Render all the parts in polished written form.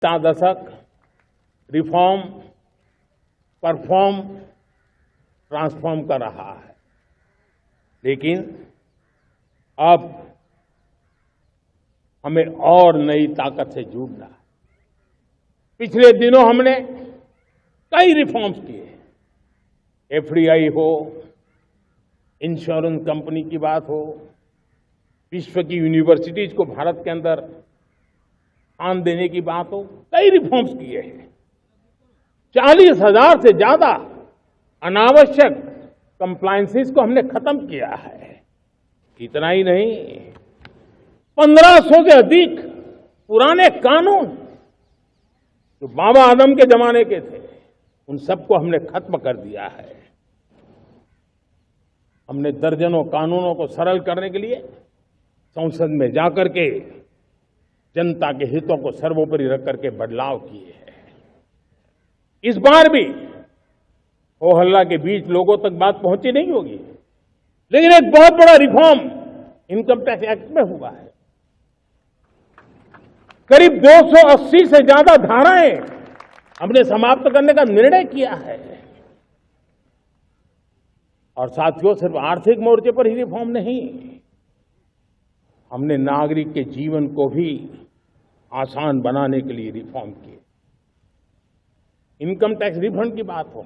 दशक reform, perform, transform कर रहा है, लेकिन अब हमें और नई ताकत से जुड़ना है। पिछले दिनों हमने कई रिफॉर्म्स किए, एफडीआई हो, इंश्योरेंस कंपनी की बात हो, विश्व की यूनिवर्सिटीज को भारत के अंदर स्थान देने की बात हो, कई रिफॉर्म्स किए हैं। 40,000 से ज्यादा अनावश्यक कंप्लायंसेस को हमने खत्म किया है। इतना ही नहीं, 1500 से अधिक पुराने कानून जो बाबा आदम के जमाने के थे, उन सबको हमने खत्म कर दिया है। हमने दर्जनों कानूनों को सरल करने के लिए संसद में जाकर के जनता के हितों को सर्वोपरि रख करके बदलाव किए हैं। इस बार भी हो हल्ला के बीच लोगों तक बात पहुंची नहीं होगी, लेकिन एक बहुत बड़ा रिफॉर्म इनकम टैक्स एक्ट में हुआ है। करीब 280 से ज्यादा धाराएं हमने समाप्त करने का निर्णय किया है। और साथियों, सिर्फ आर्थिक मोर्चे पर ही रिफॉर्म नहीं, हमने नागरिक के जीवन को भी आसान बनाने के लिए रिफॉर्म किए। इनकम टैक्स रिफंड की बात हो,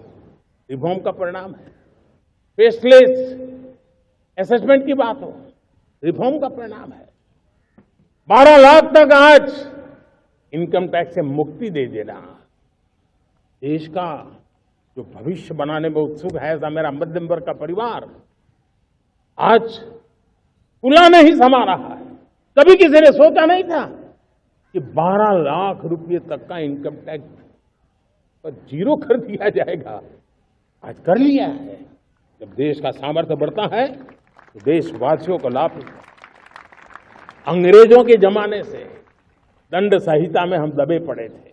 रिफॉर्म का परिणाम है। फेसलेस असेसमेंट की बात हो, रिफॉर्म का परिणाम है। 12 लाख तक आज इनकम टैक्स से मुक्ति दे देना, देश का जो भविष्य बनाने में उत्सुक है ऐसा मेरा मध्यम वर्ग का परिवार आज खुला नहीं समा रहा है। कभी किसी ने सोचा नहीं था कि 12 लाख रुपए तक का इनकम टैक्स पर जीरो कर दिया जाएगा। आज कर लिया है। जब देश का सामर्थ्य बढ़ता है तो देशवासियों को लाभ मिलता है। अंग्रेजों के जमाने से दंड संहिता में हम दबे पड़े थे,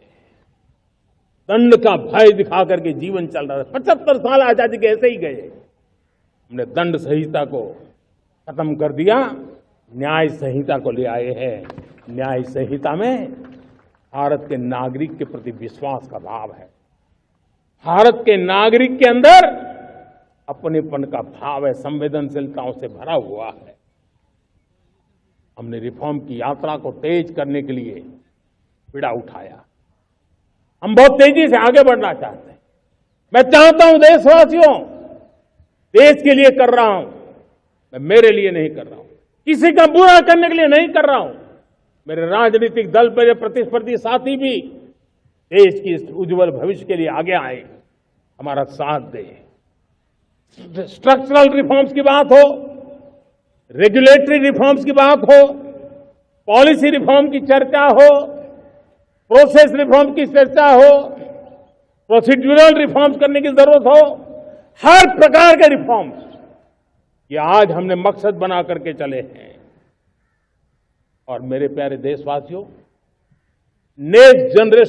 दंड का भय दिखा करके जीवन चल रहा था। 75 साल आजादी के ऐसे ही गए। हमने दंड संहिता को खत्म कर दिया, न्याय संहिता को ले आए हैं। न्याय संहिता में भारत के नागरिक के प्रति विश्वास का भाव है, भारत के नागरिक के अंदर अपनेपन का भाव है, संवेदनशीलताओं से भरा हुआ है। हमने रिफॉर्म की यात्रा को तेज करने के लिए बीड़ा उठाया। हम बहुत तेजी से आगे बढ़ना चाहते हैं। मैं चाहता हूं देशवासियों, देश के लिए कर रहा हूं, मैं मेरे लिए नहीं कर रहा हूं, किसी का बुरा करने के लिए नहीं कर रहा हूं। मेरे राजनीतिक दल, मेरे प्रतिस्पर्धी साथी भी देश की उज्जवल भविष्य के लिए आगे आए, हमारा साथ दें। स्ट्रक्चरल रिफॉर्म्स की बात हो, रेगुलेटरी रिफॉर्म्स की बात हो, पॉलिसी रिफॉर्म की चर्चा हो, प्रोसेस रिफॉर्म की चर्चा हो, प्रोसीड्यूरल रिफॉर्म्स करने की जरूरत हो, हर प्रकार के रिफॉर्म्स ये आज हमने मकसद बना करके चले हैं। और मेरे प्यारे देशवासियों, नेक्स्ट जनरेशन